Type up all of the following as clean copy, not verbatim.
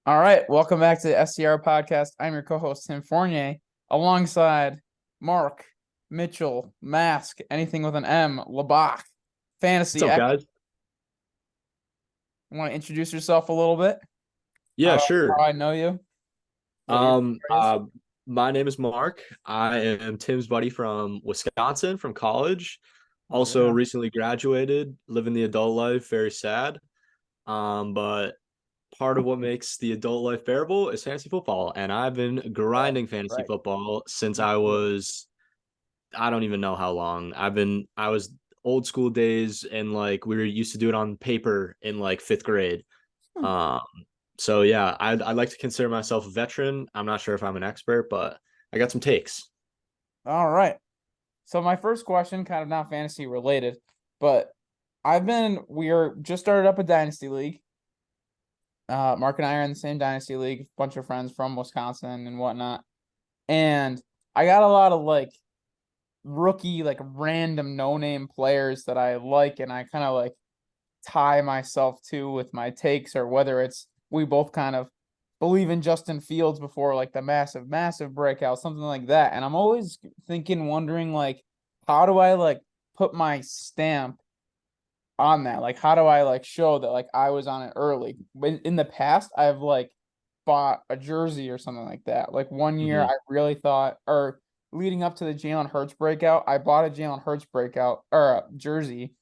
All right, welcome back to the SCR podcast. I'm your co-host Tim Fournier, alongside Mark, Mitchell, Mask, anything with an M, LABAK, What's fantasy. up, You guys? want to introduce yourself a little bit? Yeah, How sure. I know you? What your Um, story is? uh, my name is Mark. I am Tim's buddy from Wisconsin, from college. Oh Also yeah. recently graduated, living the adult life, very sad. But part of what makes the adult life bearable is fantasy football, and I've been Yeah, grinding fantasy right. football since Me I too. was, I don't even know how long. I was old school days, and like we were used to do it on paper in like fifth grade. Hmm. Um, so yeah, I'd like to consider myself a veteran. I'm not sure if I'm an expert, but I got some takes. All right. So my first question, kind of not fantasy related, but we're just started up a dynasty league. Mark and I are in the same dynasty league, bunch of friends from Wisconsin and whatnot. And I got a lot of like rookie, like random no name players that I like, and I kind of like tie myself to with my takes, or whether it's we both kind of believe in Justin Fields before like the massive breakout, something like that. And I'm always wondering, like, how do I like put my stamp on that? Like, how do I like show that like I was on it early? But in the past, I've like bought a jersey or something like that. Like one year, Hmm. I really thought, or leading up to the Jalen Hurts breakout, I bought a Jalen Hurts breakout or a jersey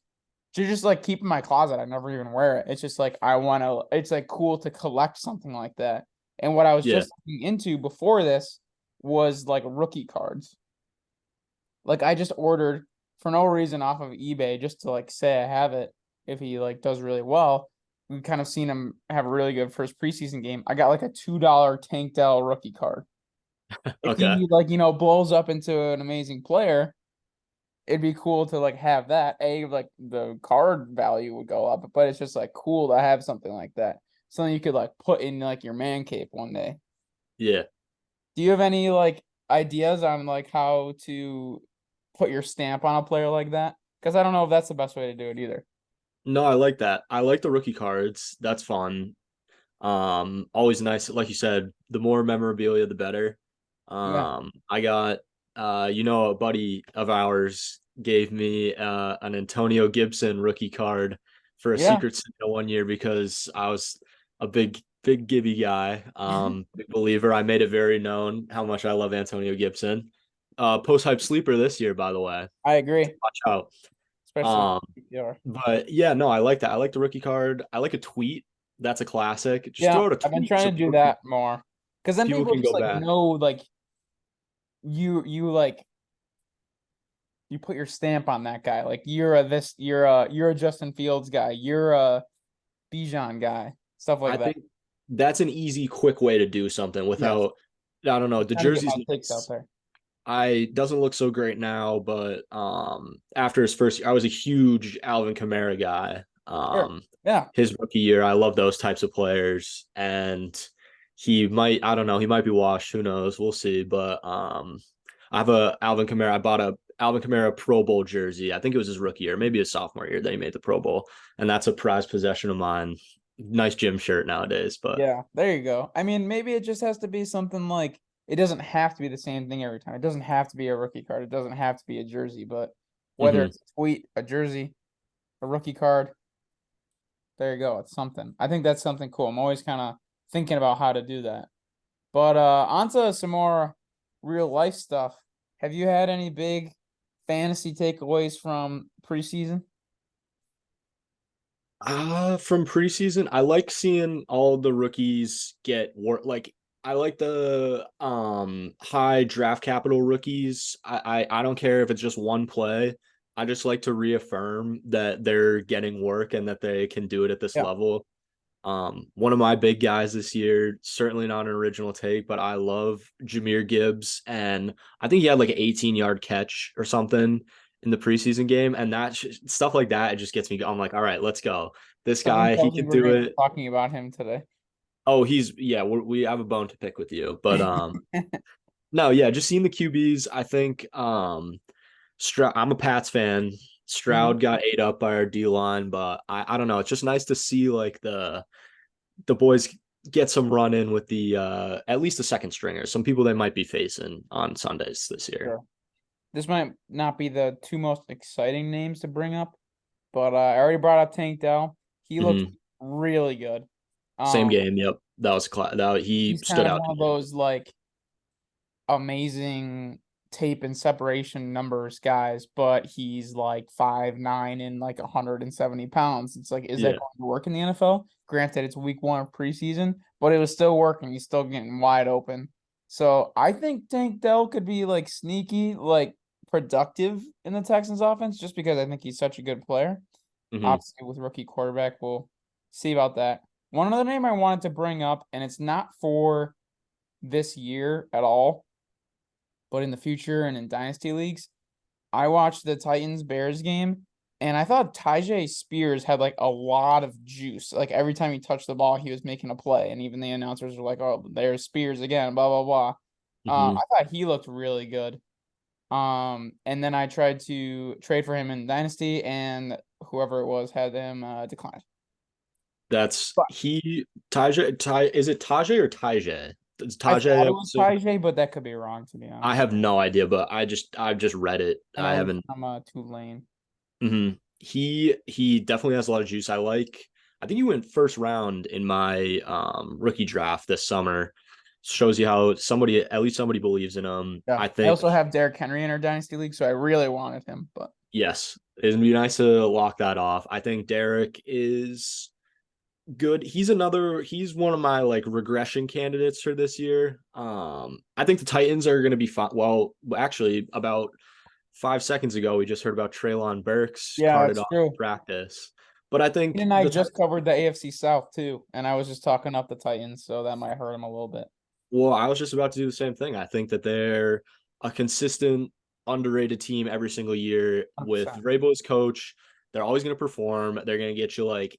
to just like keep in my closet. I never even wear it. It's just like I want to. It's like cool to collect something like that. And what I was Yeah, just looking into before this was like rookie cards. Like I just ordered for no reason off of eBay just to like say I have it if he like does really well. We kind of seen him have a really good first preseason game. I got like a $2 Tank Dell rookie card. If okay. he like, blows up into an amazing player, it'd be cool to like have that. Like the card value would go up, but it's just like cool to have something like that. Something you could like put in like your man cave one day. Yeah. Do you have any like ideas on like how to put your stamp on a player like that? Because I don't know if that's the best way to do it either. No, I like that. I like the rookie cards. That's fun. Always nice. Like you said, the more memorabilia, the better. Yeah. I got a buddy of ours gave me an Antonio Gibson rookie card for a Yeah. Secret Santa one year because I was a big Gibby guy. Big believer. I made it very known how much I love Antonio Gibson. Post hype sleeper this year, by the way. I agree, Watch out. especially Um, yeah. but yeah, no, I like that. I like the rookie card. I like a tweet. That's a classic. Just Yeah, throw out a I've been tweet so trying to do that more. Because then people people can just go like back. know like you like you put your stamp on that guy. Like you're a Justin Fields guy. You're a Bijan guy. Stuff like I that. think that's an easy, quick way to do something Yes. without. I don't know. I'm The trying to get my jersey's takes out nice. there. I doesn't look so great now, but after his first year, I was a huge Alvin Kamara guy. Sure. Yeah. His rookie year, I love those types of players, and he might. I don't know. He might be washed. Who knows? We'll see. But I have a Alvin Kamara. I bought a Alvin Kamara Pro Bowl jersey. I think it was his rookie year, maybe his sophomore year that he made the Pro Bowl, and that's a prized possession of mine. Nice gym shirt nowadays, but Yeah. There you go. I mean, maybe it just has to be something like it doesn't have to be the same thing every time. It doesn't have to be a rookie card. It doesn't have to be a jersey, but whether mhm. it's a tweet, a jersey, a rookie card, there you go. It's something. I think that's something cool. I'm always kind of thinking about how to do that. But onto some more real life stuff. Have you had any big fantasy takeaways from preseason? From preseason, I like seeing all the rookies get work. Like I like the high draft capital rookies. I don't care if it's just one play. I just like to reaffirm that they're getting work and that they can do it at this Yeah. level. One of my big guys this year, certainly not an original take, but I love Jahmyr Gibbs, and I think he had like an 18-yard catch or something in the preseason game, and stuff like that, it just gets me. I'm like, all right, let's go. This Someone guy, he tells me can we're do going to be it. talking about him today. Oh, we have a bone to pick with you, but no, yeah, just seeing the QBs, I think Stroud. I'm a Pats fan. Mhm. Stroud got ate up by our D line, but I don't know. It's just nice to see like the boys get some run in with the at least the second stringers, some people they might be facing on Sundays this year. Sure. This might not be the two most exciting names to bring up, but I already brought up Tank Dell. He looked Hmm. really good. Same Um, game. Yep, that was that he he's kind stood of out one to of me. those like amazing tape and separation numbers guys, but he's like 5'9" and like 170 pounds. It's like, is that Yeah. going to work in the NFL? Granted, it's week 1 of preseason, but it was still working. He's still getting wide open. So I think Tank Dell could be like sneaky, like productive in the Texans offense, just because I think he's such a good player. Hmm. Obviously, with rookie quarterback, we'll see about that. One other name I wanted to bring up, and it's not for this year at all, but in the future and in dynasty leagues, I watched the Titans Bears game and I thought Tyjae Spears had like a lot of juice. Like every time he touched the ball, he was making a play. And even the announcers were like, "Oh, there's Spears again, blah blah blah." Hmm. I thought he looked really good. And then I tried to trade for him in Dynasty, and whoever it was had him declined. That's But he Tajay Ty is it Tajay or Tajay? It's I thought it Tajay. was So Tyjae, but that could be wrong, to be I honest. have no idea, but I've just read it. I I know he's haven't. from Tulane. He definitely has a lot of juice. I think he went first round in my rookie draft this summer. Shows you how somebody at least somebody believes in him. Yeah. I I think also have Derrick Henry in our dynasty league, so I really wanted him, but yes, it'd be nice to lock that off. I think Derek is good. He's one of my like regression candidates for this year. I think the Titans are going to be fine. Well, actually, about 5 seconds ago, we just heard about Traylon Burks yeah, carted it's off true. practice. But I He think and I the just Titans, covered the AFC South too, and I was just talking up the Titans, so that might hurt him a little bit. well, I was just about to do the same thing. I think that they're a consistent, underrated team every single year with 100%. Vrabel's coach. They're always going to perform. They're going to get you like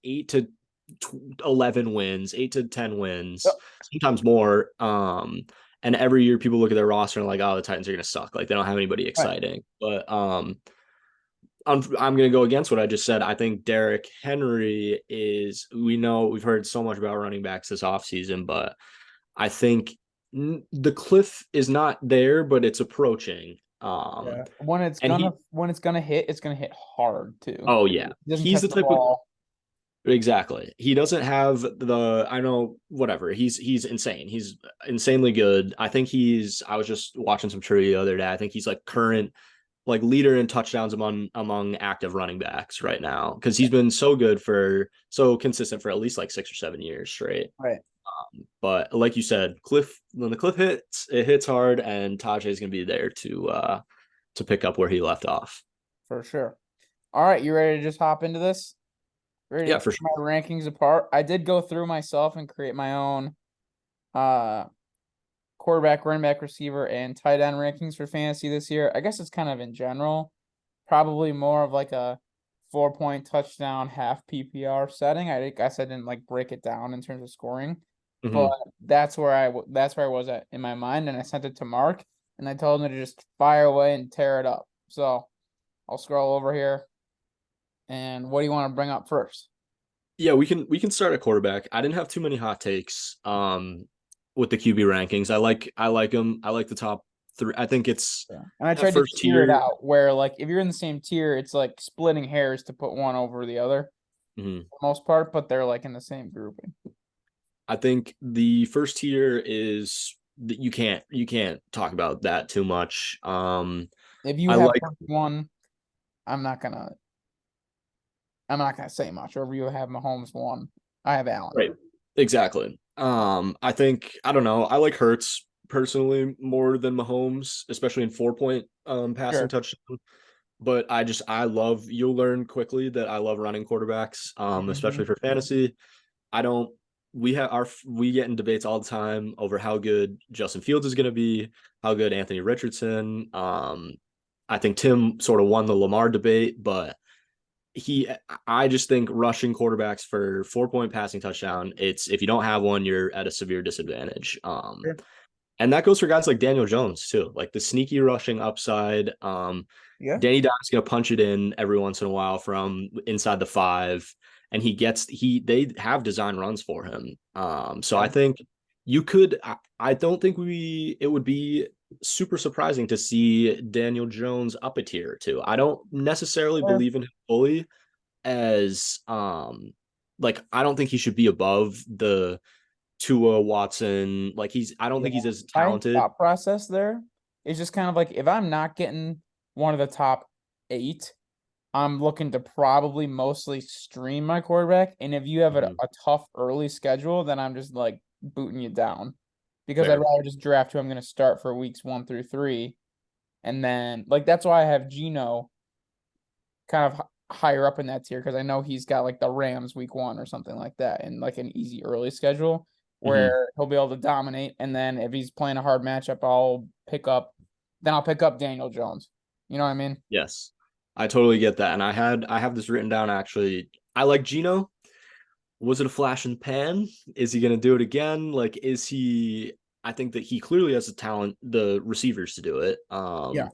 11 wins, 8 to 10 wins, Yep. sometimes more. And every year people look at their roster and like, oh, the Titans are going to suck. Like they don't have anybody Right. exciting. But I'm going to go against what I just said. I think Derrick Henry is. We know we've heard so much about running backs this offseason, but I think the cliff is not there, but it's approaching. Yeah. And he, When it's gonna hit hard too. oh yeah, He doesn't he's catch the the type of ball. exactly. He doesn't have the I know whatever. He's insane. He's insanely good. I think he's. I was just watching some trivia the other day. I think he's like current like leader in touchdowns among active running backs right now because he's been so good for so consistent for at least like 6 or 7 years straight. Right. But like you said, Cliff when the cliff hits, it hits hard, and Tajay is gonna be there to pick up where he left off. For sure. All right, you ready to just hop into this? Ready to Yeah, tear for sure. my rankings apart? I did go through myself and create my own uh quarterback, running back, receiver, and tight end rankings for fantasy this year. I guess it's kind of in general, probably more of like a 4 point touchdown half PPR setting. I guess I didn't like break it down in terms of scoring, but Hmm. that's where I was at in my mind, and I sent it to Mark, and I told him to just fire away and tear it up. So I'll scroll over here, and what do you want to bring up first? Yeah, we can start at quarterback. I didn't have too many hot takes with the QB rankings. I like them. I like the top three. I think it's Yeah. And I that tried to first tier it tier. out where like if you're in the same tier, it's like splitting hairs to put one over the other Mhm. for the most part, but they're like in the same grouping. I think the first tier is that you can't talk about that too much. If you I have like one, I'm not gonna I'm not gonna say much. Or if you have Mahomes one, I have Allen. right exactly. I think I don't know. I like Hurts personally more than Mahomes, especially in 4 point passing Sure. touchdown. But I love you'll learn quickly that I love running quarterbacks, Hmm. especially for fantasy. I don't we get in debates all the time over how good Justin Fields is going to be, how good Anthony Richardson. I think Tim sort of won the Lamar debate, but he I just think rushing quarterbacks for 4 point passing touchdown, it's if you don't have one, you're at a severe disadvantage. Sure. And that goes for guys like Daniel Jones too, like the sneaky rushing upside. Yeah. Danny Dimes gonna punch it in every once in a while from inside the 5. and they have design runs for him. So Yeah. I think you could. I don't think it would be super surprising to see Daniel Jones up a tier or two. I don't necessarily Fair. believe in him fully as like I don't think he should be above the Tua Watson. Like I don't Yeah. think he's as My talented. thought process there is just kind of like if I'm not getting one of the top eight, I'm looking to probably mostly stream my quarterback. And if you have Mhm. a tough early schedule, then I'm just like booting you down because I'd Fair. rather just draft who I'm going to start for weeks 1 through 3. And then, like, that's why I have Geno kind of higher up in that tier because I know he's got like the Rams week 1 or something like that and like an easy early schedule Mhm. where he'll be able to dominate. And then if he's playing a hard matchup, then I'll pick up Daniel Jones. You know what I mean? Yes. I totally get that. And I have this written down actually. I like Gino. Was it a flash in the pan? Is he going to do it again? Like, is he? I think that he clearly has the talent, the receivers to do it. Yeah.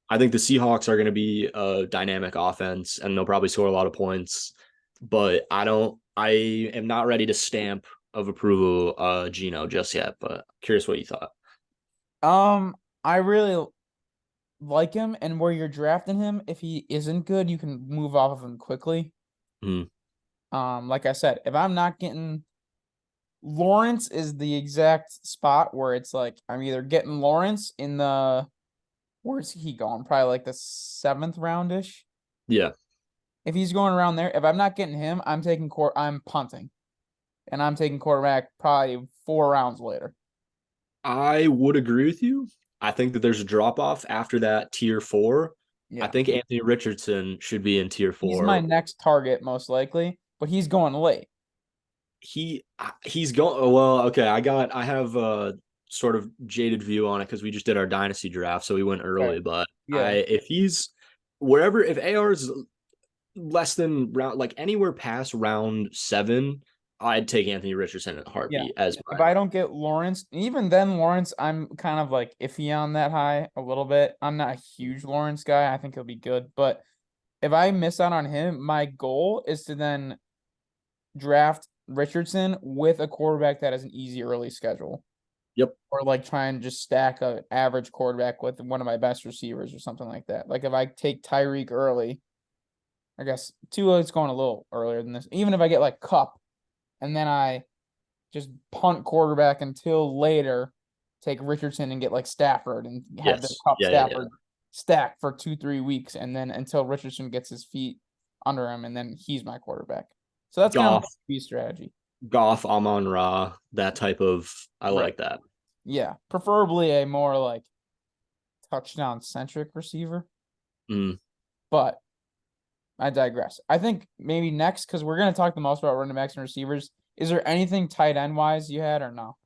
I think the Seahawks are going to be a dynamic offense, and they'll probably score a lot of points. But I don't. I am not ready to stamp of approval, Gino just yet. But curious what you thought. I really like him, and where you're drafting him, if he isn't good, you can move off of him quickly. Mm, Like I said, if I'm not getting Lawrence is the exact spot where it's like I'm either getting Lawrence in the where's he going? Probably like the 7th roundish. yeah, If he's going around there, if I'm not getting him, I'm punting. And I'm taking quarterback probably 4 rounds later. I would agree with you. I think that there's a drop off after that tier four. I Yeah. think Anthony Richardson should be in tier He's my four. next target, most likely, but he's going late. He's going well. Okay, I have a sort of jaded view on it because we just did our dynasty draft, so we went Okay. early. But Yeah. if he's wherever, if AR is less than round, like anywhere past round 7, I'd take Anthony Richardson in a Yeah. heartbeat as If my. I don't get Lawrence, even then Lawrence, I'm kind of like iffy on that high a little bit. I'm not a huge Lawrence guy. I think he'll be good, but if I miss out on him, my goal is to then draft Richardson with a quarterback that has an easy early schedule. Yep. Or like try and just stack a average quarterback with one of my best receivers or something like that. Like if I take Tyreek early, I guess Tua is going a little earlier than this. Even if I get like Cup and then I just punt quarterback until later, take Richardson and get like Stafford and have the Yes. Cup Yeah. Stafford stack for 2-3 weeks, and then until Richardson gets his feet under him, and then he's my quarterback. So that's kind of my Goff, B strategy. Goff, Amon Ra, that type of. I Right. like that. Yeah. Preferably a more like touchdown centric receiver, Mm. but I digress. I think maybe next, because we're going to talk the most about running backs and receivers. Is there anything tight end wise you had or no?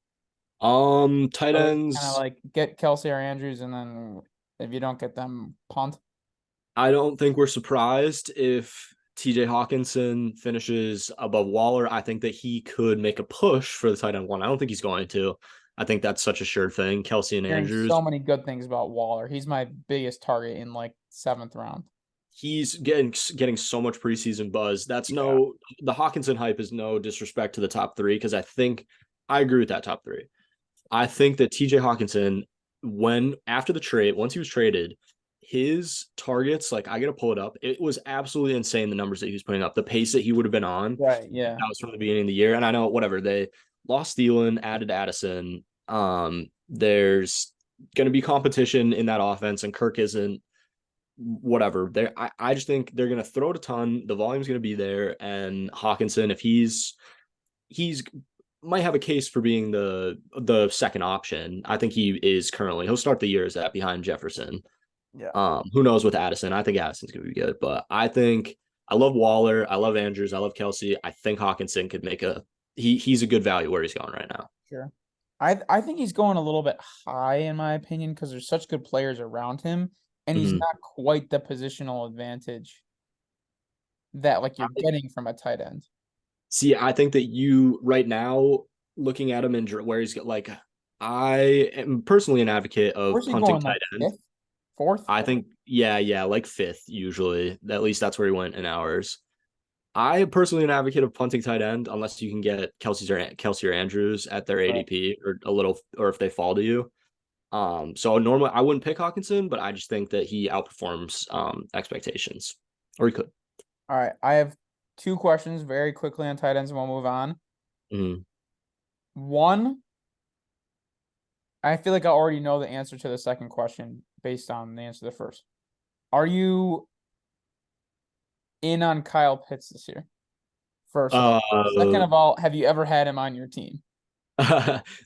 Tight Or kind of ends. like get Kelsey or Andrews, and then if you don't get them, punt. I don't think we're surprised if TJ Hawkinson finishes above Waller. I think that he could make a push for the tight end one. I don't think he's going to. I think that's such a sure thing. Kelsey and Hearing so Andrews. many good things about Waller. He's my biggest target in like 7th round. He's getting so much preseason buzz. That's Yeah. no the Hawkinson hype is no disrespect to the top three because I agree with that top three. I think that TJ Hawkinson, when after the trade, once he was traded, his targets, like I gotta pull it up. It was absolutely insane the numbers that he was putting up, the pace that he would have been on. Right. Yeah. That was from the beginning of the year. And I know whatever they lost Thielen, added Addison. There's gonna be competition in that offense, and Kirk isn't whatever. I just think they're gonna throw it a ton. The volume's gonna be there, and Hawkinson, if he's might have a case for being the second option. I think he is currently. He'll start the year as that behind Jefferson. Yeah. Who knows with Addison? I think Addison's gonna be good, but I think I love Waller, I love Andrews, I love Kelsey. I think Hawkinson could make he's a good value where he's going right now. Sure. I think he's going a little bit high in my opinion because there's such good players around him, and he's Mhm. not quite the positional advantage that like you're getting from a tight end. See, I think that you right now looking at him and where he's like, I am personally an advocate of Where's he punting going? Like tight end. 5th, 4th? I think, yeah, like fifth usually. At least that's where he went in ours. I personally am an advocate of punting tight end unless you can get Kelsey or Andrews at their Right. ADP or a little, or if they fall to you. So normally I wouldn't pick Hawkinson, but I just think that he outperforms expectations, or he could. All right. I have two questions very quickly on tight ends, and we'll move on. Mhm. One, I feel like I already know the answer to the second question based on the answer to the first. Are you in on Kyle Pitts this year? First of all. Second Uh, of all, have you ever had him on your team?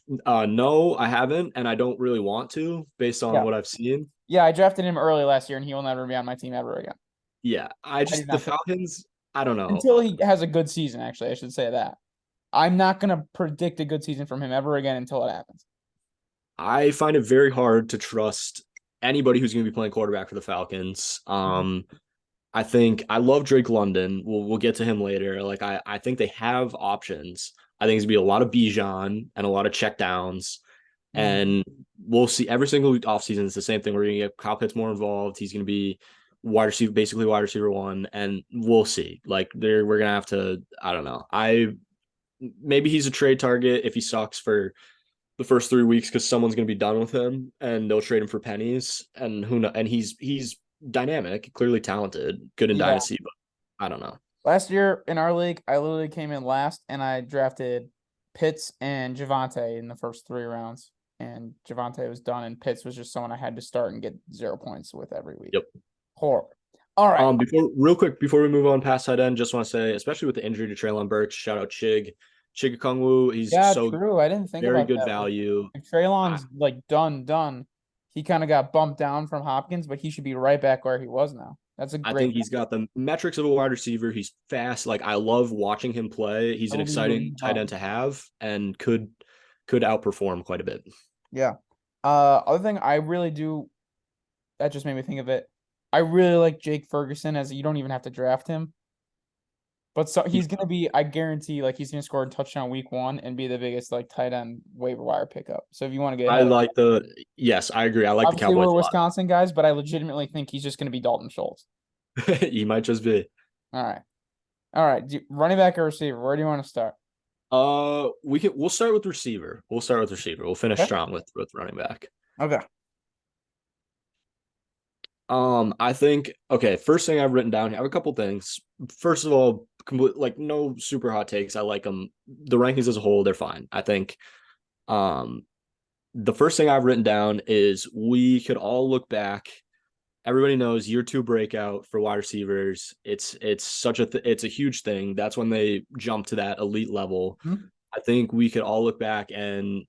no, I haven't, and I don't really want to, based on Yeah. what I've seen. Yeah, I drafted him early last year, and he will never be on my team ever again. Yeah, I I do just the not think Falcons. I don't know. until he has a good season. Actually, I should say that. I'm not gonna predict a good season from him ever again until it happens. I find it very hard to trust anybody who's going to be playing quarterback for the Falcons. I think I love Drake London. We'll get to him later. Like I think they have options. I think it's gonna be a lot of Bijan and a lot of check downs. Mhm. And we'll see every single offseason. It's the same thing. We're gonna get Kyle Pitts more involved. He's gonna be wide receiver, basically wide receiver one, and we'll see. Like we're gonna have to. I don't know. I maybe he's a trade target if he sucks for the first 3 weeks because someone's gonna be done with him and they'll trade him for pennies. And who know? And he's dynamic, clearly talented, good in Yeah. dynasty, but I don't know. Last year in our league, I literally came in last, and I drafted Pitts and Javante in the first 3 rounds. And Javante was done, and Pitts was just someone I had to start and get 0 points with every week. Yep. Horrible. All right. Before real quick before we move on past tight end, just want to say, especially with the injury to Traylon Burks, shout out Chig Kongwu. He's Yeah, so true. I didn't think very about good that. value. If I, Traylon's like done. He kind of got bumped down from Hopkins, but he should be right back where he was now. That's a I great. think he's got the metrics of a wide receiver. He's fast. Like I love watching him play. He's I an will be rooting exciting him tight on. end to have and could outperform quite a bit. Yeah. Other thing I really do that just made me think of it. I really like Jake Ferguson as you don't even have to draft him. But so he's gonna be, I guarantee, like he's gonna score a touchdown week 1 and be the biggest like tight end waiver wire pickup. So if you want to get I ahead of, like the yes, I agree. I like the obviously Cowboys we're a lot. Wisconsin guys, but I legitimately think he's just gonna be Dalton Schultz. He might just be. All right, all right. Running back or receiver? Where do you want to start? We'll start with receiver. We'll start with receiver. We'll finish Okay. strong with running back. Okay. I think okay, first thing I've written down, I have a couple things. First of all, complete like no super hot takes. I like them. The rankings as a whole, they're fine. I think um the first thing I've written down is we could all look back. Everybody knows year two breakout for wide receivers. It's such it's a huge thing. That's when they jump to that elite level. Hmm? I think we could all look back and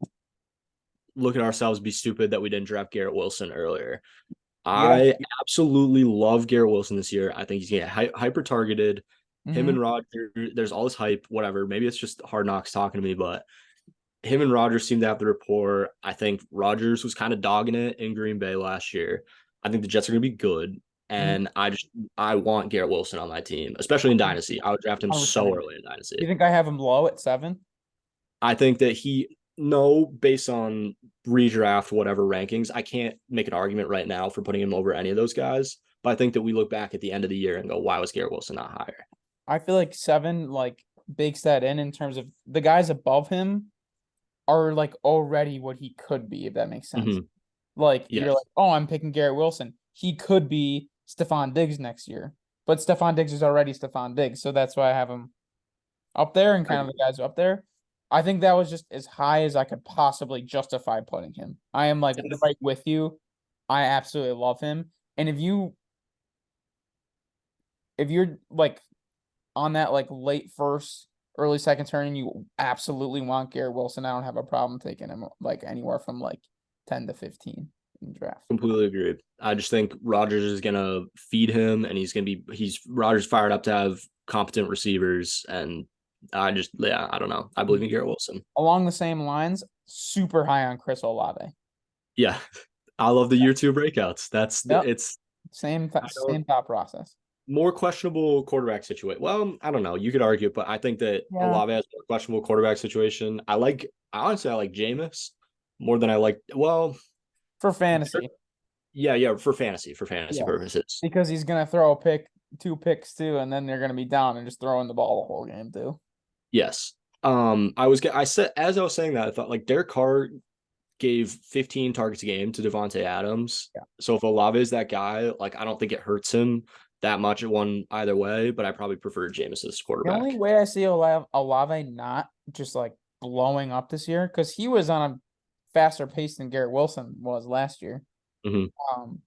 look at ourselves be stupid that we didn't draft Garrett Wilson earlier. Yeah. I absolutely love Garrett Wilson this year. I think he's getting hyper targeted. Him Mm-hmm. and Roger, there's all this hype, whatever. Maybe it's just Hard Knocks talking to me, but him and Rogers seem to have the rapport. I think Rogers was kind of dogging it in Green Bay last year. I think the Jets are going to be good. Mm-hmm. And I want Garrett Wilson on my team, especially in Dynasty. I would draft him 100% so agree. early in Dynasty. You think I have him low at 7? I think that no, based on redraft, whatever rankings, I can't make an argument right now for putting him over any of those guys. But I think that we look back at the end of the year and go, why was Garrett Wilson not higher? I feel like 7 like bakes that in terms of the guys above him are like already what he could be, if that makes sense. Mm-hmm. Like you're like, Yes. oh, I'm picking Garrett Wilson. He could be Stephon Diggs next year, but Stephon Diggs is already Stephon Diggs, so that's why I have him up there and I, kind of the guys up there. I think that was just as high as I could possibly justify putting him. I am like right with you. I absolutely love him. And if you're like on that like late first, early second turn, and you absolutely want Garrett Wilson, I don't have a problem taking him like anywhere from like 10 to 15 in draft. completely agree. I just think Rogers is gonna feed him, and he's Rogers fired up to have competent receivers, and I don't know. I believe in Garrett Wilson. Along the same lines, super high on Chris Olave. Yeah, I love the year two breakouts. Yep. It's I don't Same thought process. more questionable quarterback situation. Well, I don't know. You could argue, but I think that Yeah. Olave has a more questionable quarterback situation. Honestly, I like Jameis more than I like. Well, For fantasy. yeah, for fantasy Yeah. purposes. Because he's gonna throw a pick two picks too, and then they're gonna be down and just throwing the ball the whole game too. Yes. I said as I was saying that I thought like Derek Carr gave 15 targets a game to Devontae Adams. Yeah. So if Olave is that guy, like I don't think it hurts him that much at one either way, but I probably prefer Jameis as The only quarterback. way I see Olave not just like blowing up this year, because he was on a faster pace than Garrett Wilson was last year, Mhm. um,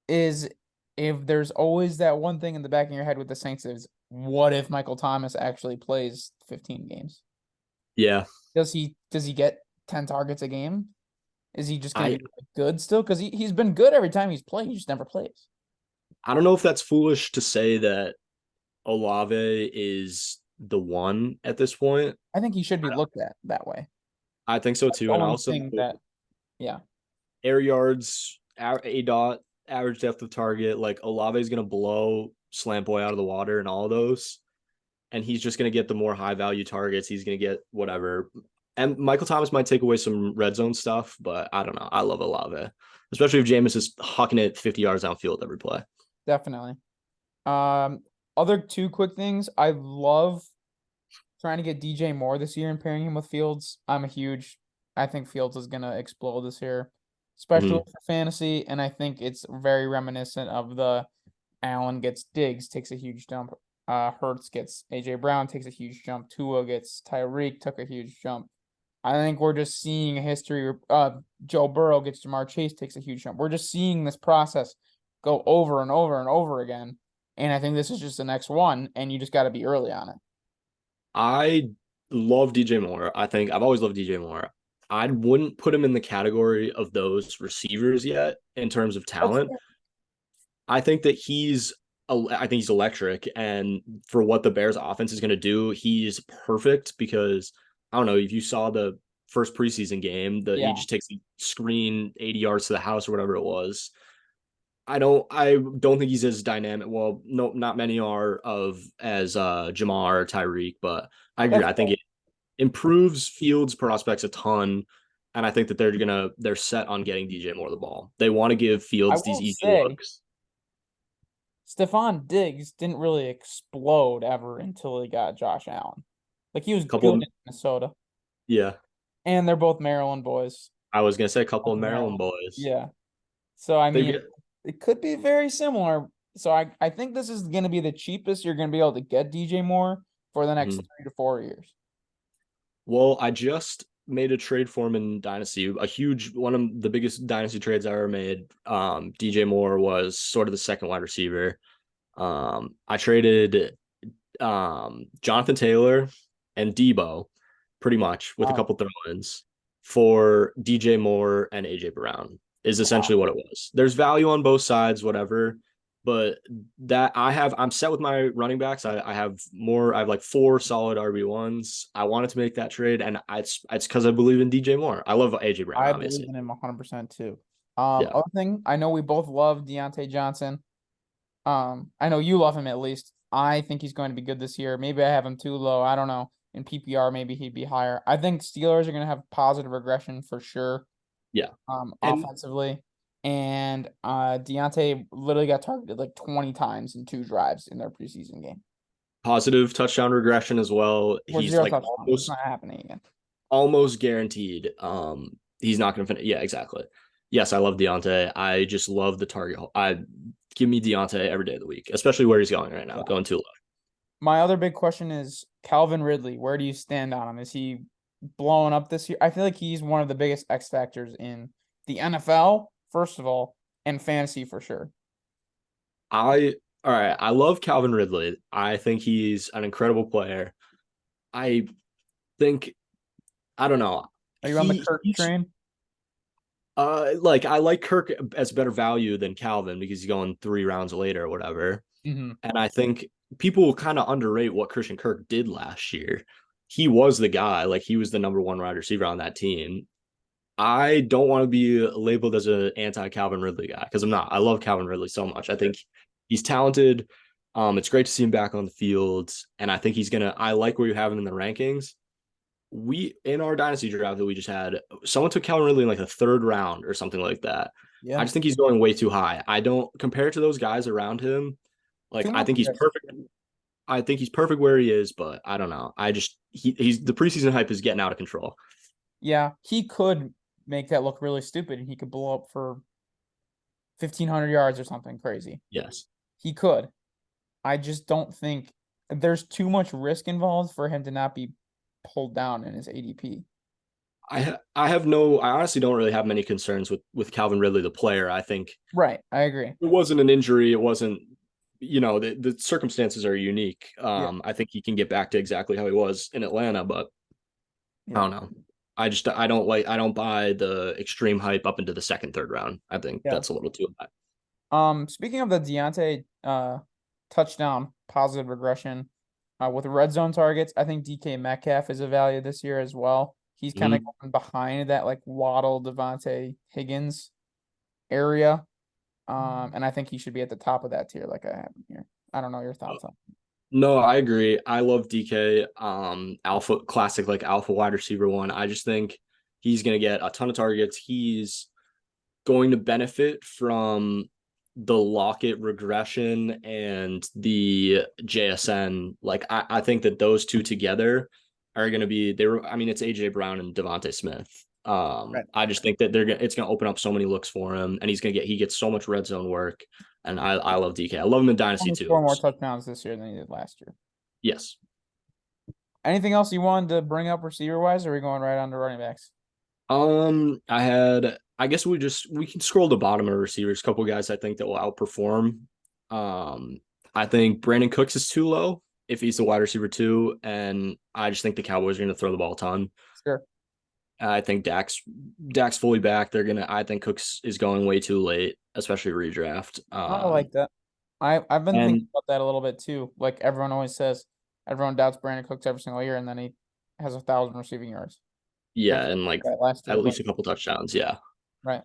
is if there's always that one thing in the back of your head with the Saints is what if Michael Thomas actually plays 15 games? Yeah. Does he get 10 targets a game? Is he just gonna I be good still? Because he's been good every time he's played, he just never plays. I don't know if that's foolish to say that Olave is the one at this point. I think he should be looked at that way. I think so That's the too. And only also thing that, yeah, air yards, a dot, average depth of target, like Olave is gonna blow Slant Boy out of the water and all of those. And he's just gonna get the more high value targets. He's gonna get whatever. And Michael Thomas might take away some red zone stuff, but I don't know. I love Olave, especially if Jameis is hucking it 50 yards downfield every play. definitely. Um, Other two quick things. I love trying to get DJ Moore this year and pairing him with Fields. I think Fields is gonna explode this year, especially Mhm. for fantasy. And I think it's very reminiscent of the Allen gets Diggs, takes a huge jump. Hurts gets AJ Brown, takes a huge jump. Tua gets Tyreek, took a huge jump. I think we're just seeing a history. Joe Burrow gets Ja'Marr Chase, takes a huge jump. We're just seeing this process go over and over and over again. And I think this is just the next one, and you just got to be early on it. I love DJ Moore. I think I've always loved DJ Moore. I wouldn't put him in the category of those receivers yet in terms of That's talent. I think that I think he's electric, and for what the Bears offense is going to do, he's perfect because I don't know if you saw the first preseason game, he yeah. just takes the screen 80 yards to the house or whatever it was. I don't think he's as dynamic. Well, no, not many are of as Jahmyr or Tyreek, but I agree. That's I think it improves Fields prospects a ton. And I think that they're set on getting DJ Moore the ball. They want to give I Fields these will easy say looks. Stephon Diggs didn't really explode ever until he got Josh Allen. Like he was Couple good of, in Minnesota, yeah. and they're both Maryland boys. I was gonna say a couple Both of from Maryland Maryland. boys. Yeah. So I They've mean, got it could be very similar. So I think this is going to be the cheapest you're going to be able to get DJ Moore for the next mhm. 3 to 4 years. Well, I just made a trade for him in Dynasty. A huge one of the biggest Dynasty trades I ever made. DJ Moore was sort of the second wide receiver. I traded Jonathan Taylor and Debo pretty much with a Oh, couple throw-ins for DJ Moore and AJ Brown is wow. essentially what it was. There's value on both sides, whatever. But I'm set with my running backs. I have like four solid RB1s. I wanted to make that trade, and it's because I believe in DJ Moore. I love AJ Brown, I believe obviously. in him 100% too. Yeah. Other thing, I know we both love Deontay Johnson. I know you love him at least. I think he's going to be good this year. Maybe I have him too low. I don't know. In PPR, maybe he'd be higher. I think Steelers are going to have positive regression for sure. Yeah. And Offensively. And Deontay literally got targeted like 20 times in 2 drives in their preseason game. positive touchdown regression as well. For He's zero like touchdowns. It's not happening again. almost guaranteed. He's not going to finish. Yeah, exactly. Yes, I love Deontay. I just love the target. I give me Deontay every day of the week, especially where he's going right now, Yeah. going too low. My other big question is Calvin Ridley. Where do you stand on him? Is he blowing up this year? I feel like he's one of the biggest X factors in the NFL, first of all, and fantasy for sure. I all right. I love Calvin Ridley. I think he's an incredible player. I think I don't know. Are you on the Kirk He's train? like I like Kirk as better value than Calvin because he's going 3 rounds later or whatever. Mm-hmm. And I think people kind of underrate what Christian Kirk did last year. He was the guy, like he was the number one wide receiver on that team. I don't want to be labeled as an anti Calvin Ridley guy because I'm not. I love Calvin Ridley so much. I think he's talented. It's great to see him back on the field, and I think he's gonna. I like where you have him in the rankings. We in our dynasty draft that we just had, someone took Calvin Ridley in like the 3rd round or something like that. I Yeah. just think he's going way too high. I don't compare to those guys around him. Like Too I much think he's risk. perfect. I think he's perfect where he is, but I don't know. He's the preseason hype is getting out of control. Yeah, he could make that look really stupid and he could blow up for 1,500 yards or something crazy. Yes. He could. I just don't think there's too much risk involved for him to not be pulled down in his ADP. I have no I honestly don't really have many concerns with Calvin Ridley the player. I think Right, I agree. it wasn't an injury. It wasn't, the circumstances are unique. Yeah, I think he can get back to exactly how he was in Atlanta, but I yeah, don't know. I don't buy the extreme hype up into the second, third round. I think yeah. that's a little too high. Speaking of the Deontay touchdown positive regression with red zone targets, I think DK Metcalf is a value this year as well. He's kind of Mhm. going behind that like Waddle, Devontae Higgins area. And I think he should be at the top of that tier, like I have him here. I don't know your thoughts on. No, I agree. I love DK. Alpha classic like alpha wide receiver one. I just think he's gonna get a ton of targets. He's going to benefit from the Lockett regression and the JSN. Like I think that those two together are going to be they were. I mean, it's AJ Brown and Devontae Smith. Right. I just think that it's going to open up so many looks for him, and he gets so much red zone work. And I love DK. I love him in Dynasty Only score too. more So, touchdowns this year than he did last year. yes. Anything else you wanted to bring up receiver wise, or are we going right on to running backs? I guess we can scroll the bottom of receivers. A couple guys I think that will outperform. I think Brandon Cooks is too low if he's the wide receiver too, and I just think the Cowboys are going to throw the ball a ton. Sure. I think Dak's fully back. I think Cooks is going way too late, especially redraft. I like that. I've been thinking And about that a little bit too. Like everyone always says, everyone doubts Brandon Cooks every single year, and then he has 1,000 receiving yards. yeah, That's and like that last year, at but least a couple touchdowns. Yeah. right.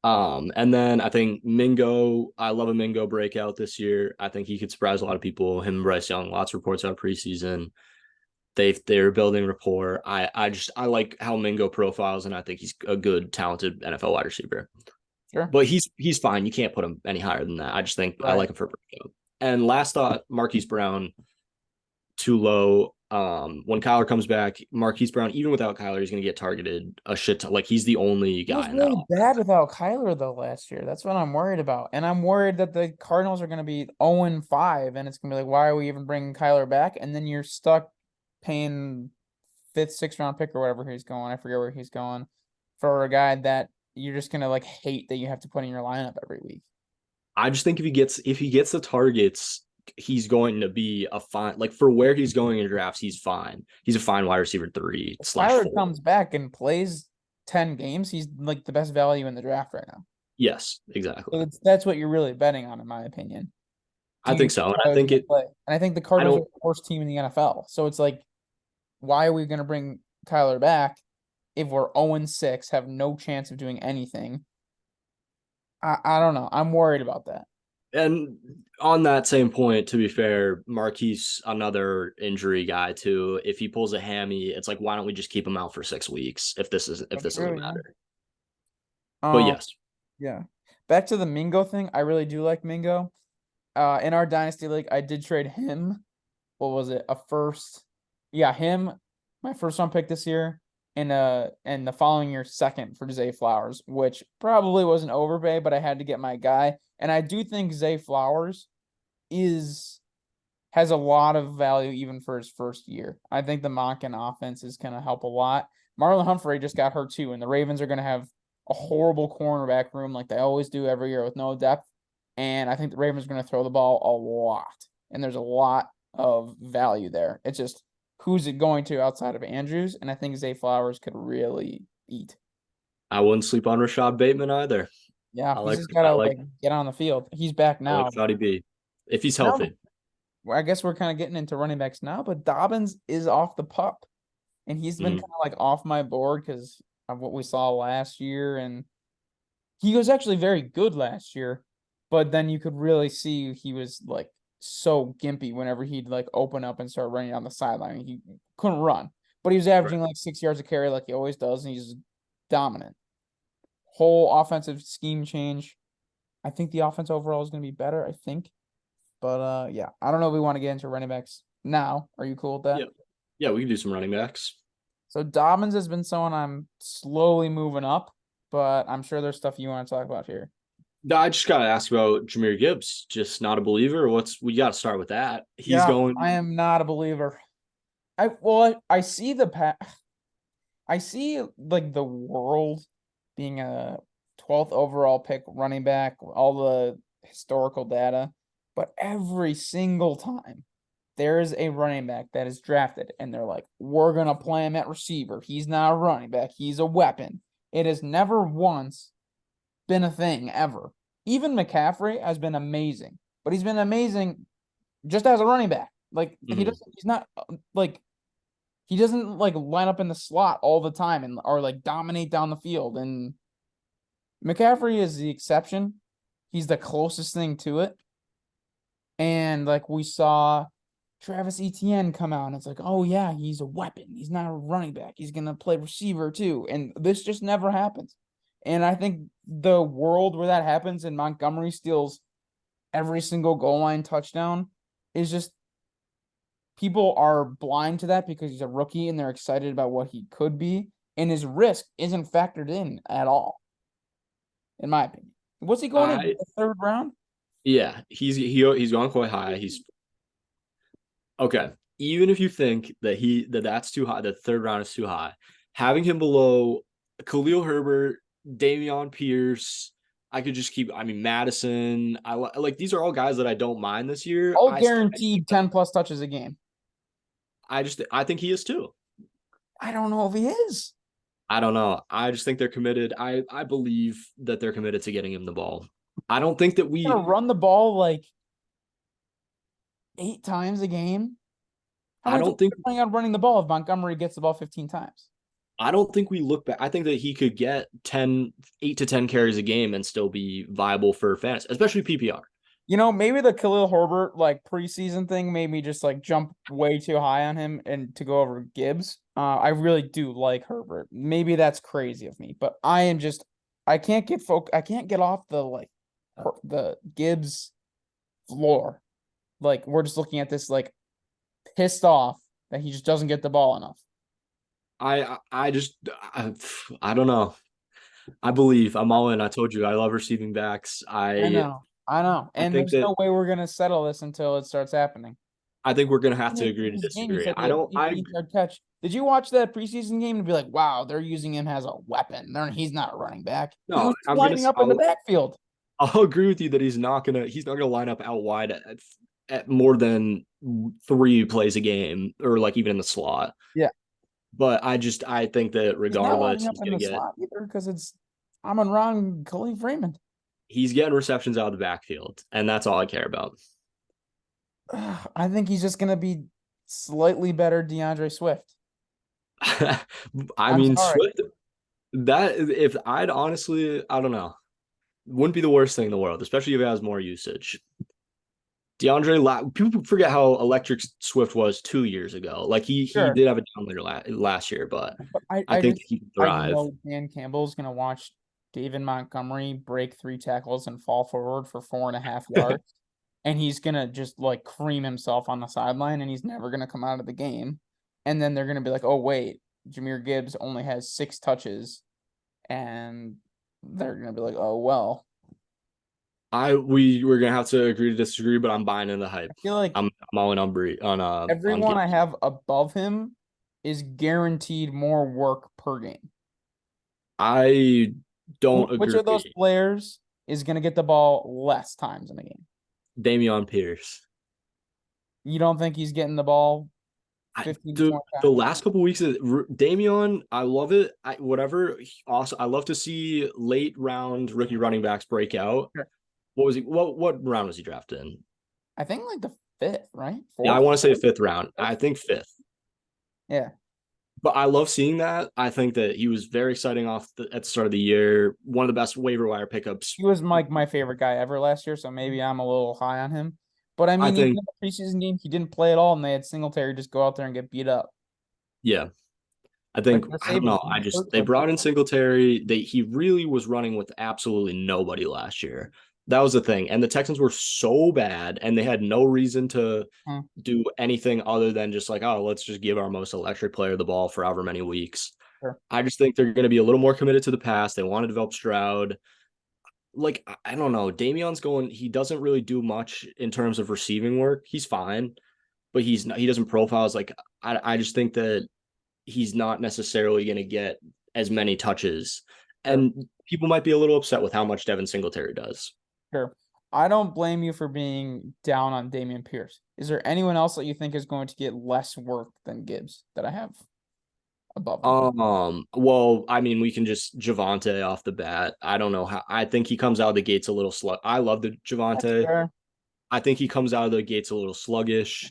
And then I think Mingo, I love a Mingo breakout this year. I think he could surprise a lot of people. Him and Bryce Young, lots of reports out preseason. They're building rapport. I like how Mingo profiles, and I think he's a good, talented NFL wide receiver. Sure. But he's fine. You can't put him any higher than that. I just think I Right. like him for breakout. And last thought, Marquise Brown, too low. When Kyler comes back, Marquise Brown, even without Kyler, he's gonna get targeted a shit ton. Like he's the only He was guy in that really bad offense. without Kyler though last year. That's what I'm worried about. And I'm worried that the Cardinals are going to be 0-5 and it's going to be like, why are we even bringing Kyler back? And then you're stuck paying fifth, sixth round pick or whatever he's going. I forget where he's going for a guy that you're just going to like hate that you have to put in your lineup every week. I just think if he gets the targets, he's going to be a fine like for where he's going in drafts, he's fine. He's a fine wide receiver three If slash Kyler four. comes back and plays 10 games, he's like the best value in the draft right now. Yes, So exactly. that's what you're really betting on, in my opinion. Do I you think think so. And I Kyler's think going to it play? And I think the I Cardinals are don't the worst team in the NFL. So it's like, why are we going to bring Kyler back if we're 0-6, have no chance of doing anything? I don't know. I'm worried about that. and on that same point, to be fair, Marquise, another injury guy too. If he pulls a hammy, it's like why don't we just keep him out for 6 weeks if That's this true, doesn't yeah. matter? But Um, yes, yeah. Back to the Mingo thing. I really do like Mingo. In our dynasty league, I did trade him. What was it? A first? Yeah, him, my first round pick this year, and the following year second for Zay Flowers, which probably was an overpay, but I had to get my guy. And I do think Zay Flowers is has a lot of value even for his first year. I think the Monken offense is going to help a lot. Marlon Humphrey just got hurt too, and the Ravens are going to have a horrible cornerback room like they always do every year with no depth. And I think the Ravens are going to throw the ball a lot, and there's a lot of value there. It's just who's it going to outside of Andrews, and I think Zay Flowers could really eat. I wouldn't sleep on Rashad Bateman either. Yeah, I he's like just got I to like like get on the field. He's back I like now. Shotty B if he's Now, healthy. well, I guess we're kind of getting into running backs now, but Dobbins is off the pup. And he's been kind Mhm. of like off my board because of what we saw last year. And he was actually very good last year, but then you could really see he was like so gimpy whenever he'd like open up and start running on the sideline. He couldn't run, but he was Right. averaging like 6 yards a carry like he always does, and he's dominant. Whole offensive scheme change. I think the offense overall is going to be better. I think. But yeah, I don't know if we want to get into running backs now. Are you cool with that? Yeah. Yeah, we can do some running backs. So Dobbins has been someone I'm slowly moving up, but I'm sure there's stuff you want to talk about here. I just gotta ask about Jahmyr Gibbs. Just not a believer. We gotta start with that. He's Yeah, going. I am not a believer. I see I see like the world being a 12th overall pick running back, all the historical data, but every single time there is a running back that is drafted and they're like, we're gonna play him at receiver. He's not a running back, he's a weapon. It has never once been a thing ever. Even McCaffrey has been amazing, but he's been amazing just as a running back. Like Mhm. he's not like he doesn't like line up in the slot all the time and or like dominate down the field. And McCaffrey is the exception. He's the closest thing to it. And like we saw Travis Etienne come out and it's like, oh yeah, he's a weapon. He's not a running back. He's gonna play receiver too. And this just never happens. And I think the world where that happens and Montgomery steals every single goal line touchdown is just people are blind to that because he's a rookie and they're excited about what he could be, and his risk isn't factored in at all, in my opinion. What's he going in I the third round? Yeah, he's gone quite high. He's okay. Even if you think that's too high, the third round is too high, having him below Khalil Herbert, Dameon Pierce, I could just keep. I mean, Madison. Like these are all guys that I don't mind this year. All guaranteed 10 plus touches a game. I think he is too. I don't know if he is. I don't know. I just think they're committed. I believe that they're committed to getting him the ball. I don't think that He's gonna run the ball like 8 times a game. How I many times don't are think you planning on running the ball if Montgomery gets the ball 15 times? I don't think we look back. I think that he could get 8 to 10 carries a game and still be viable for fantasy, especially PPR. You know, maybe the Khalil Herbert like preseason thing made me just like jump way too high on him and to go over Gibbs. I really do like Herbert. Maybe that's crazy of me, but I can't I can't get off the like the Gibbs floor. Like we're just looking at this like pissed off that he just doesn't get the ball enough. I don't know. I believe I'm all in. I told you I love receiving backs. I know. I know. I And think there's that no way we're gonna settle this until it starts happening. I think we're gonna have to In agree to this game, he disagree. said he I had don't. 58-yard catch. Did you watch that preseason game and be like, wow, they're using him as a weapon? He's not a running back. He No. was lining up in the backfield. I'll agree with you that he's not gonna line up out wide at more than 3 plays a game or like even in the slot. Yeah. But I think that He's not regardless, lining up in the slot either because it's Amon Ra, Khalif Raymond. he's getting receptions out of the backfield, and that's all I care about. I think he's just gonna be slightly better DeAndre Swift. I I'm mean, sorry. Swift. That if I'd honestly, I don't know, wouldn't be the worst thing in the world, especially if it has more usage. People forget how electric Swift was 2 years ago. Like he Sure. did have a down later last year, but But I think he can I thrive. know Dan Campbell's gonna watch David Montgomery break 3 tackles and fall forward for 4.5 yards. And he's gonna just like cream himself on the sideline and he's never gonna come out of the game. And then they're gonna be like, oh wait, Jahmyr Gibbs only has 6 touches, and they're gonna be like, oh well. We're gonna have to agree to disagree, but I'm buying in the hype. I feel like I'm all in on on everyone I Gibbs. have above him is guaranteed more work per game. I don't Which of those agree. players is gonna get the ball less times in a game? Dameon Pierce. You don't think he's getting the ball 15 to 20 The times? last couple weeks of Dameon, I love it. Whatever. Also, I love to see late round rookie running backs break out. Sure. What was he? What round was he drafted in? I think like the fifth, right? Yeah, I Fourth? want to say fifth round. I think fifth. Yeah. But I love seeing that. I think that he was very exciting at the start of the year. One of the best waiver wire pickups. He was my favorite guy ever last year, so maybe I'm a little high on him. But I I mean, even think, in the preseason game, he didn't play at all, and they had Singletary just go out there and get beat up. yeah. I Like think they're I don't saving know. him. They brought in Singletary. He really was running with absolutely nobody last year. That was the thing. And the Texans were so bad and they had no reason to Hmm, do anything other than just like, oh, let's just give our most electric player the ball for however many weeks. sure, I just think they're going to be a little more committed to the pass. They want to develop Stroud. Like, I don't know. Dameon's going, he doesn't really do much in terms of receiving work. He's fine, but he's not, he doesn't profile as like, I just think that he's not necessarily going to get as many touches. sure, And people might be a little upset with how much Devin Singletary does. sure. I don't blame you for being down on Damian Pierce. Is there anyone else that you think is going to get less work than Gibbs that I have above him? Well, I mean, we can just Javante off the bat. I don't know how. I think he comes out of the gates a little slug. I love the That's Javante. fair. I think he comes out of the gates a little sluggish.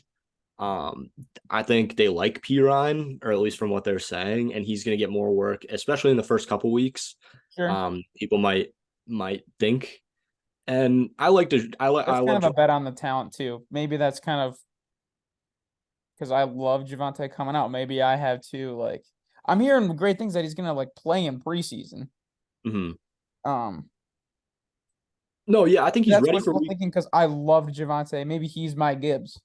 Um, I think they like Pirine, or at least from what they're saying, and he's going to get more work, especially in the first couple weeks. Sure. People might think, and I like to. I That's kind love of a bet on the talent too. Maybe that's kind of because I love Javante coming out. Maybe I have too. Like I'm hearing great things that he's gonna like play in preseason. Mhm. Um, No, yeah, I think he's that's ready for wishful week. thinking because I loved Javante. Maybe he's my Gibbs.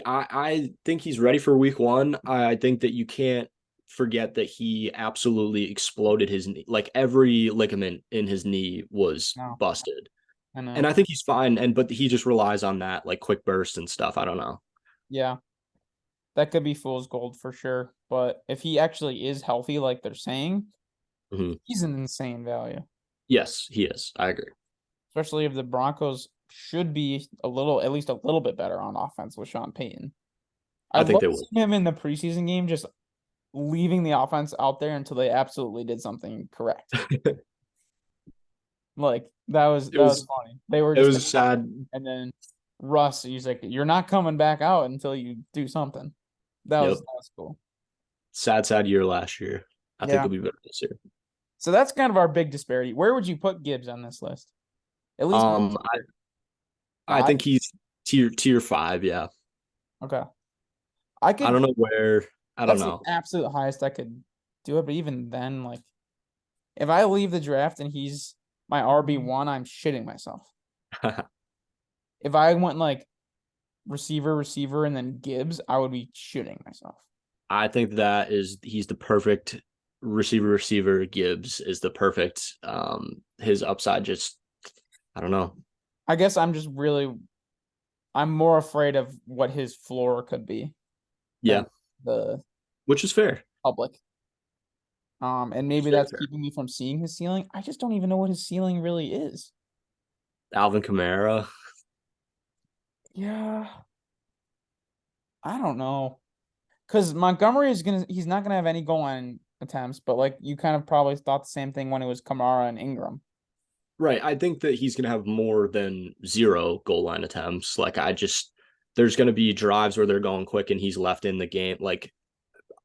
I think he's ready for week one. I think that you can't forget that he absolutely exploded his knee. Like every ligament in his knee was No, busted. I And know. I think he's fine. But he just relies on that like quick burst and stuff. I don't know. Yeah, that could be fool's gold for sure. But if he actually is healthy, like they're saying, Mhm. he's an insane value. Yes, he is. I agree. Especially if the Broncos should be a little, at least a little bit better on offense with Sean Payton. I I think love they would. seeing him in the preseason game, just leaving the offense out there until they absolutely did something correct. Like It that was was funny. They were it just was sad. and then Russ, he's like, "You're not coming back out until you do something." Yep. That was cool. Sad year last year. I think Yeah. it'll be better this year. So that's kind of our big disparity. Where would you put Gibbs on this list? At least mid Um, I, tier. I Five? think he's tier five. Yeah. Okay. I I could don't know where. I don't that's the know. absolute highest I could do it, but even then, like if I leave the draft and he's my RB1, I'm shitting myself. If I went like receiver, and then Gibbs, I would be shitting myself. I think that is he's the perfect receiver. Gibbs is the perfect his upside just I don't know. I guess I'm more afraid of what his floor could be than Yeah, the which is fair. public. And It's maybe very that's fair. keeping me from seeing his ceiling. I just don't even know what his ceiling really is. Alvin Kamara. Yeah, I don't know. Because Montgomery he's not gonna have any goal line attempts, but like you kind of probably thought the same thing when it was Kamara and Ingram. Right. I think that he's gonna have more than zero goal line attempts. Like I just there's gonna be drives where they're going quick and he's left in the game. Like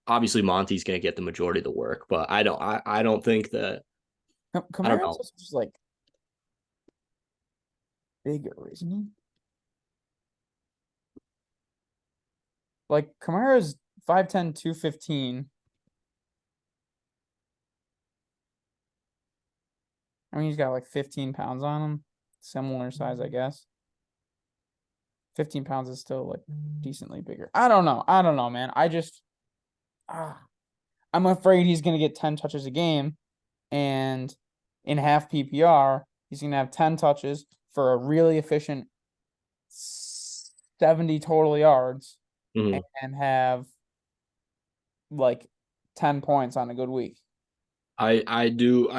obviously Monty's gonna get the majority of the work, but I don't think that I don't Kamara's know. just like bigger, isn't he? Like Kamara's 5'10", 215. I mean, he's got like 15 pounds on him. Similar size, I guess. 15 pounds is still like decently bigger. I don't know. I don't know, man. Ah, I'm afraid he's gonna get 10 touches a game, and in half PPR, he's gonna have 10 touches for a really efficient 70 total yards Mhm. and have like 10 points on a good week. I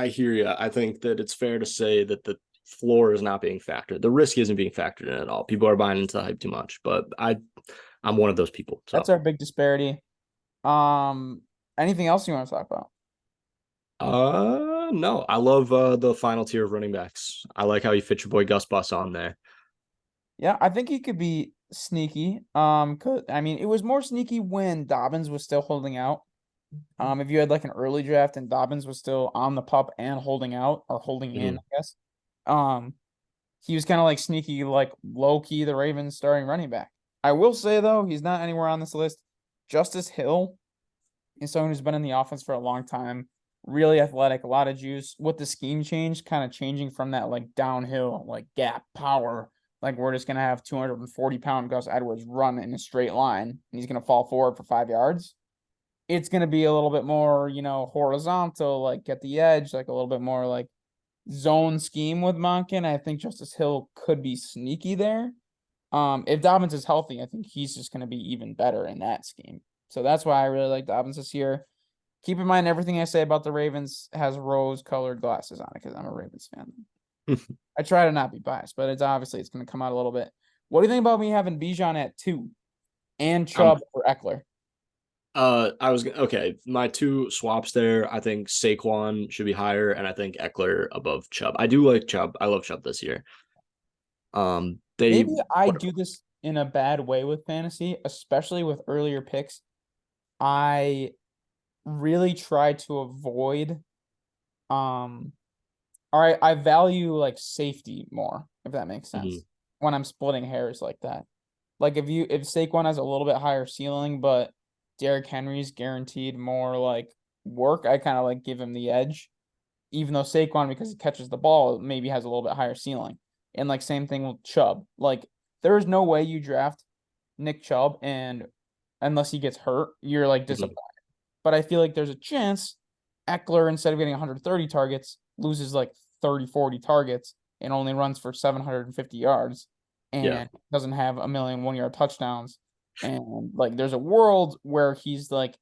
hear you. I think that it's fair to say that the floor is not being factored. The risk isn't being factored in at all. People are buying into the hype too much, but I'm one of those people. That's So our big disparity. Um, Anything else you want to talk about? no, I love the final tier of running backs. I like how you fit your boy Gus Bus on there. Yeah, I think he could be sneaky. I mean, it was more sneaky when Dobbins was still holding out. If you had like an early draft and Dobbins was still on the pup and holding out or holding in, Mhm. I guess. Um, he was kind of like sneaky, like low key, the Ravens starting running back. I will say though, he's not anywhere on this list. Justice Hill is someone who's been in the offense for a long time. really athletic, a lot of juice. With the scheme change, kind of changing from that like downhill, like gap power, like we're just gonna have 240-pound Gus Edwards run in a straight line and he's gonna fall forward for 5 yards. It's gonna be a little bit more, horizontal, like at the edge, like a little bit more like zone scheme with Monken. I think Justice Hill could be sneaky there. If Dobbins is healthy, I think he's just gonna be even better in that scheme. So that's why I really like Dobbins this year. Keep in mind everything I say about the Ravens has rose-colored glasses on it because I'm a Ravens fan. I try to not be biased, but it's going to come out a little bit. What do you think about me having Bijan at 2 and Um, Chubb for Eckler? okay. My two swaps there. I think Saquon should be higher, and I think Eckler above Chubb. I do like Chubb. I love Chubb this year. They Maybe I do this in a bad way with fantasy, especially with earlier picks. I really try to avoid all right, I value like safety more, if that makes sense. Mhm. When I'm splitting hairs like that. Like if Saquon has a little bit higher ceiling, but Derrick Henry's guaranteed more like work, I kind of like give him the edge. Even though Saquon, because he catches the ball, maybe has a little bit higher ceiling. And like same thing with Chubb. Like there is no way you draft Nick Chubb and unless he gets hurt, you're like Mhm. disappointed. But I feel like there's a chance Eckler, instead of getting 130 targets, loses like 30, 40 targets and only runs for 750 yards Yeah, and doesn't have a million 1 yard touchdowns. And like there's a world where he's like,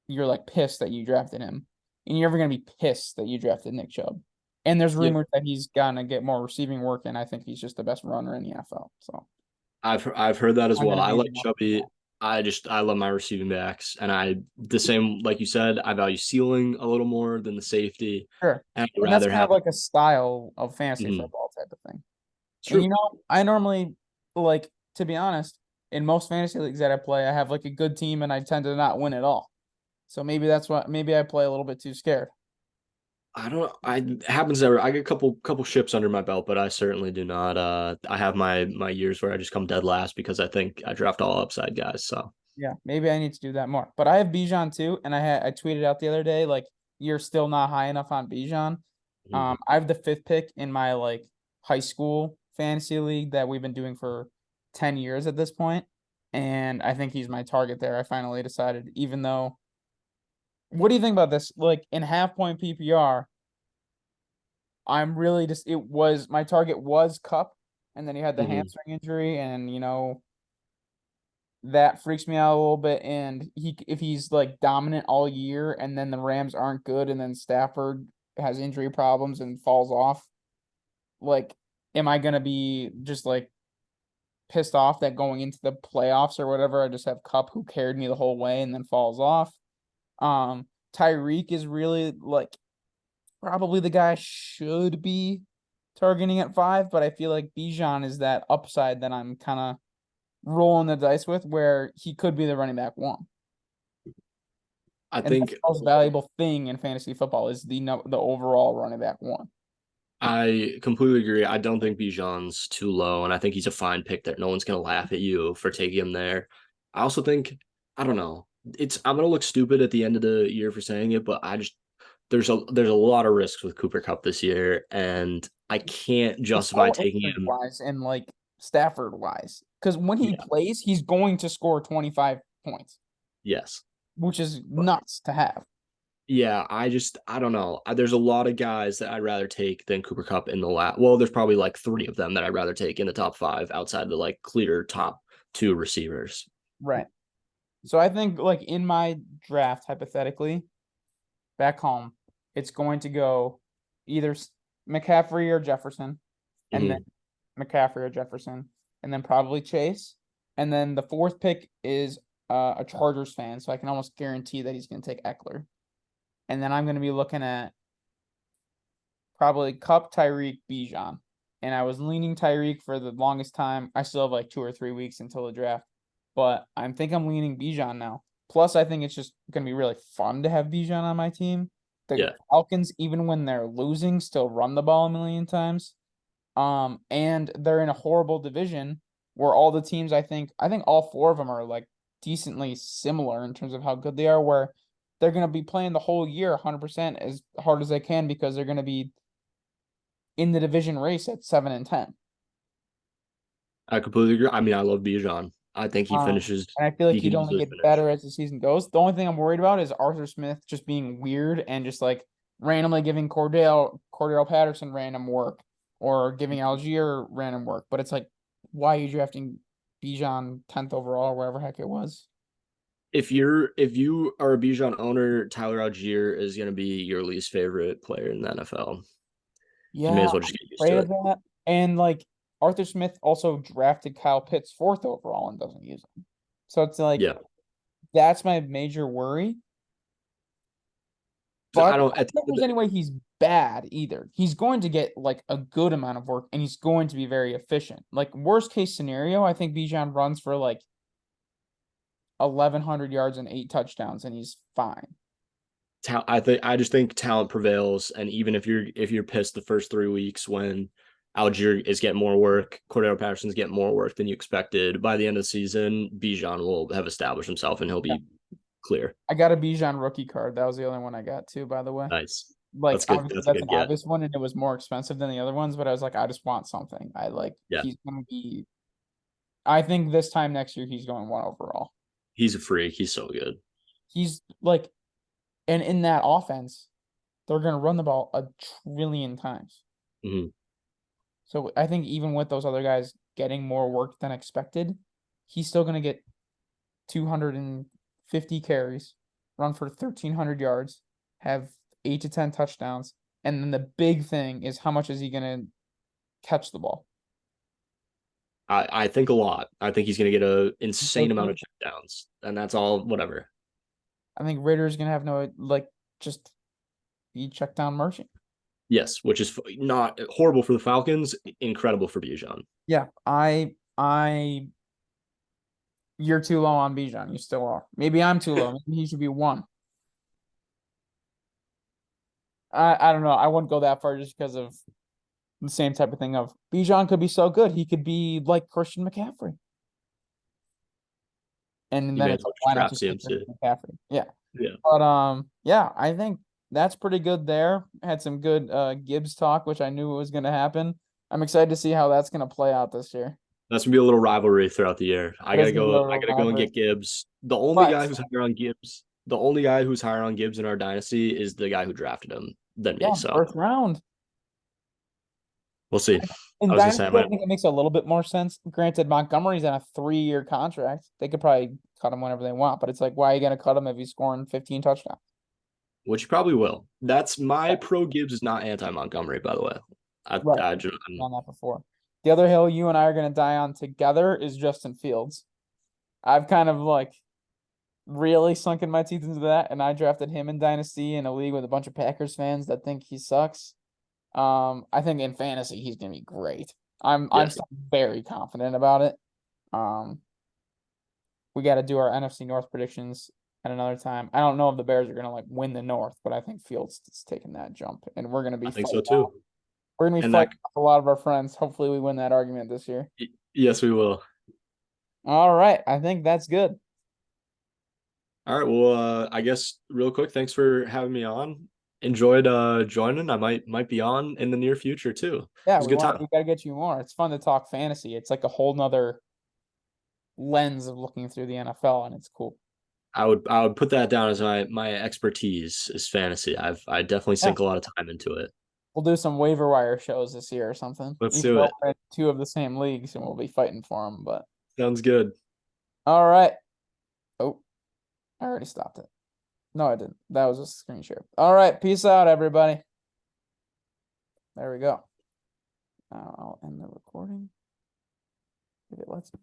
you're like pissed that you drafted him. And you're ever gonna be pissed that you drafted Nick Chubb. And there's yeah. rumors that he's gonna get more receiving work, and I think he's just the best runner in the NFL. So I've heard that as I'm well. gonna I be like Chubby. I love my receiving backs, and I the same like you said. I value ceiling a little more than the safety, sure. and I'd And that's rather kind of have. like a style of fantasy Mhm. football type of thing. It's And true. I normally like to be honest, in most fantasy leagues that I play, I have like a good team and I tend to not win at all. So maybe that's what maybe I play a little bit too scared. I don't. I it happens ever. I get a couple ships under my belt, but I certainly do not. I have my years where I just come dead last because I think I draft all upside guys. So. Yeah, maybe I need to do that more. But I have Bijan too, and I tweeted out the other day like you're still not high enough on Bijan. Mhm. I have the 5th pick in my like high school fantasy league that we've been doing for 10 years at this point, and I think he's my target there. I finally decided, even though what do you think about this? Like in half point PPR, I'm really just it was my target was Cup, and then he had the Mhm. hamstring injury, and that freaks me out a little bit. And if he's like dominant all year, and then the Rams aren't good, and then Stafford has injury problems and falls off, like, am I gonna be just like pissed off that going into the playoffs or whatever, I just have Cup who carried me the whole way and then falls off? Tyreek is really like probably the guy I should be targeting at 5, but I feel like Bijan is that upside that I'm kind of rolling the dice with, where he could be the running back 1. I And that's think the most valuable thing in fantasy football is the overall running back 1. I completely agree. I don't think Bijan's too low, and I think he's a fine pick there. No one's gonna laugh at you for taking him there. I also think I don't know. I'm gonna look stupid at the end of the year for saying it, but I just there's a lot of risks with Cooper Cup this year, and I can't It's justify all taking injury him. wise and like Stafford wise. Because when he Yeah, plays, he's going to score 25 points, yes. which is But nuts to have. yeah, I don't know. There's a lot of guys that I'd rather take than Cooper Cup in the last. Well, there's probably like three of them that I'd rather take in the top five outside the like clear top two receivers. Right. So I think like in my draft, hypothetically, back home, it's going to go either McCaffrey or Jefferson, and then Mhm. McCaffrey or Jefferson, and then probably Chase. And then the 4th pick is a Chargers fan, so I can almost guarantee that he's going to take Eckler. And then I'm going to be looking at probably Cup, Tyreek, Bijan. And I was leaning Tyreek for the longest time. I still have like 2 or 3 weeks until the draft, but I think I'm leaning Bijan now. Plus, I think it's just going to be really fun to have Bijan on my team. The Yeah. Falcons, even when they're losing, still run the ball a million times. And they're in a horrible division where all the teams, I think all 4 of them are like decently similar in terms of how good they are. Where they're gonna be playing the whole year 100% as hard as they can because they're gonna be in the division race at 7 and 10. I completely agree. I mean, I love Bijan. I think he Um, finishes. and I feel like He he'd could only easily get finish. better as the season goes. The only thing I'm worried about is Arthur Smith just being weird and just like randomly giving Cordell Patterson random work or giving Algier random work. But it's like, why are you drafting Bijan 10th overall or whatever heck it was? If you are a Bijan owner, Tyler Algier is going to be your least favorite player in the NFL. You may Yeah, as well I'm just get used afraid to of it. that. And like Arthur Smith also drafted Kyle Pitts 4th overall and doesn't use him. So it's like Yeah. that's my major worry. So I But don't. I don't At the think end of there's the, any way he's bad either. He's going to get like a good amount of work and he's going to be very efficient. Like worst case scenario, I think Bijan runs for like 1,100 yards and 8 touchdowns and he's fine. I just think talent prevails, and even if you're pissed the first 3 weeks when Algier is getting more work, Cordero Patterson's getting more work than you expected, by the end of the season, Bijan will have established himself and he'll Yeah. be clear. I got a Bijan rookie card. That was the only one I got too, by the way. Nice. Like That's good. obviously That's a that's good an get. obvious one and it was more expensive than the other ones, but I was like, I just want something. Yeah. He's gonna be I think this time next year he's going 1 overall. He's a freak. He's so good. He's like and in that offense, they're gonna run the ball a trillion times. Mhm. So I think even with those other guys getting more work than expected, he's still going to get 250 carries, run for 1,300 yards, have 8 to 10 touchdowns. And then the big thing is how much is he going to catch the ball? I think a lot. I think he's going to get an So insane amount of checkdowns, and that's all. Whatever. I think Ritter's going to have no, like, just be check down merchant. Yes, which is not horrible for the Falcons, incredible for Bijan. Yeah, you're too low on Bijan. You still are. Maybe I'm too low. Maybe he should be 1. I don't know. I wouldn't go that far just because of the same type of thing of Bijan could be so good. He could be like Christian McCaffrey. And You then may as it's well like, just why not draft just take CMC. Christian McCaffrey? Yeah. Yeah. But yeah, I think that's pretty good there. Had some good Gibbs talk, which I knew was gonna happen. I'm excited to see how that's gonna play out this year. That's gonna be a little rivalry throughout the year. I It is gotta gonna be a go. I little gotta go and rivalry. get Gibbs. The only But guy who's higher on Gibbs. The only guy who's higher on Gibbs in our dynasty is the guy who drafted him than me. yeah, So first round. we'll see. In I was gonna say I Dynasty, I might. think it makes a little bit more sense. Granted, Montgomery's on a 3-year contract. They could probably cut him whenever they want, but it's like, why are you gonna cut him if he's scoring 15 touchdowns? Which you probably will. That's my Yeah, pro Gibbs is not anti Montgomery, by the way. right. On that before. The other hill you and I are gonna die on together is Justin Fields. I've kind of like really sunken my teeth into that, and I drafted him in Dynasty in a league with a bunch of Packers fans that think he sucks. I think in fantasy he's gonna be great. I'm Yeah, still very confident about it. Um, we got to do our NFC North predictions at another time. I don't know if the Bears are gonna like win the North, but I think Fields is taking that jump, and we're gonna be I think so fighting off. too. We're gonna be And fighting off a lot of our friends. Hopefully, we win that argument this year. yes, we will. All right, I think that's good. All right. Well, I guess real quick, thanks for having me on. Enjoyed joining. I might be on in the near future too. It Yeah, was a good time. we gotta get you more. It's fun to talk fantasy. It's like a whole nother lens of looking through the NFL, and it's cool. I would put that down as my expertise is fantasy. I definitely Yeah, sink a lot of time into it. we'll do some waiver wire shows this year or something. Let's Even do though it. we're in 2 of the same leagues, and we'll be fighting for them. But Sounds good. all right. Oh, I already stopped it. No, I didn't. That was a screen share. All right, peace out, everybody. There we go. Now I'll end the recording if it lets me.